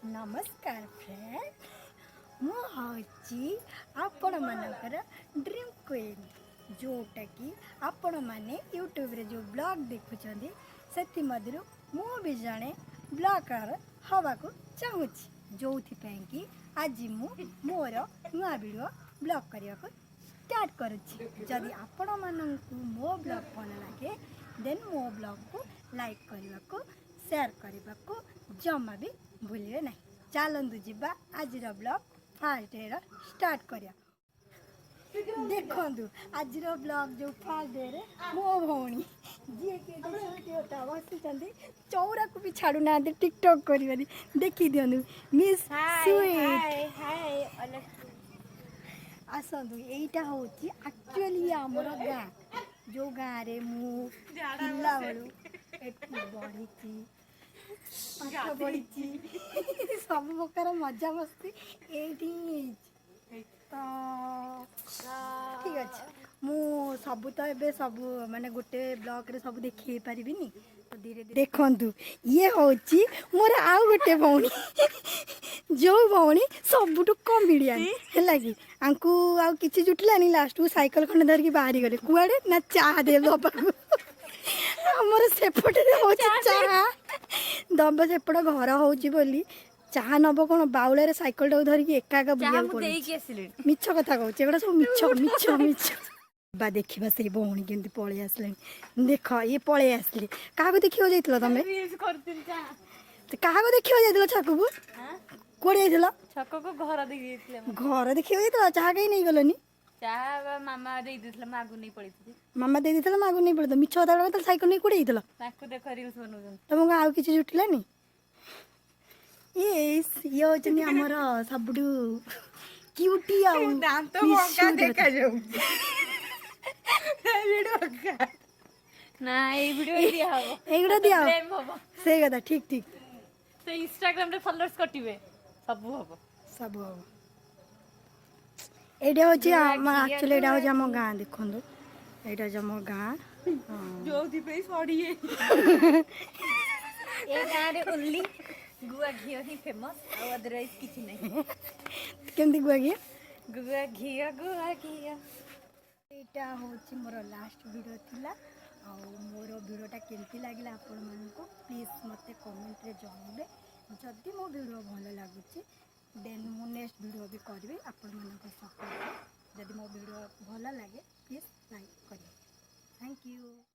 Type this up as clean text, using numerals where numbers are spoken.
नमस्कार फ्रेंड मुझे आपण मानकर ड्रीम क्वीन जोटा कि आपण माने यूट्यूब रे जो ब्लॉग देखुछंदी सेति मधुर मु भी जणे ब्लॉगर हवा को चाहूची जोथि पई कि आज मु मोर नुआ वीडियो ब्लॉग करिया को स्टार्ट करूची। जदि आपण माननकु मो ब्लॉग भल लागे देन मो ब्लॉग को लाइक करने को शेयर करने को जमा भी भूलिए ना। चलतु जीवा आज ब्लॉग फास्ट डे स्टार्ट करिया। देखु आज ब्लॉग जो फास्ट डे रे मो भौणी जी के बसी चौरा को भी छाड़ू ना टिकटॉक करी देखी दियु मिस स्वीट आसतु यहीटा हूँ एक्चुअली आमर गाँ जो गाँव रे मु पिला बेलू बढ़ी पाठ पढ़ी सब प्रकार मजा मस्ती ये तो ठीक अच्छे मु सबू तो एबे सब माने गोटे ब्लॉग रे सब देखी पारिबिनी तो धीरे धीरे देखंतु ये होची मोर आउ गोटे भौणी जो भौणी सबुठु कॉमेडियन है लगी आंकु आउ किछि जुटलानी लास्ट को साइकिल खंड धर के बाहरी गले कुआडे ना चाह दे बाबा को हमर सेपटे होची चाह दब सेपट घर होची बोली चाह नब कौन बाउल साइकिल टाक धरिकी एका एका बुझे मिछ कथा कहूँ एगुड़ा सब मिछ मिछ मिछ बा देखा से भौणी केमती पलि आसले देख ये पलि आसले क्या देखा जाइल तुम क्या देखा जाइल छक को कौड़े जाइल छक को घर देखा जाइल चाह कहीं नहीं गलनी मामा मागु नहीं पड़ी मामा दे मागु नहीं पड़ता मिछ कथा साइकिल नहीं कौड़े तुमको आउ कि जुटलानी ये होचनी हमर सबुठु क्यूटी आउ दांत बंका देखा जाऊ ना ए वीडियो दिया हो एगुड़ा दिया से कथा ठीक ठीक तो इंस्टाग्राम रे फॉलोअर्स कटिवे सब हबो एटा होची एक्चुअली एटा होची हम गां देखंदो एटा जम गां जोथि पे सड़ी ए गां रे ओनली गुआ घियो ही फेमस और अदरवाइज किछि नहीं केमती गुआ घियो एटा होची मोर लास्ट वीडियो थिला आ मोर वीडियोटा केमती लागिला आपण मानको प्लीज मते कमेंट रे जणाइबे जदि मो वीडियो भल लागुची देन मु नेक्स्ट वीडियो भी करबे आपण मानको सपोर्ट जदि मो वीडियो भल लागे प्लीज लाइक करिए। Thank you.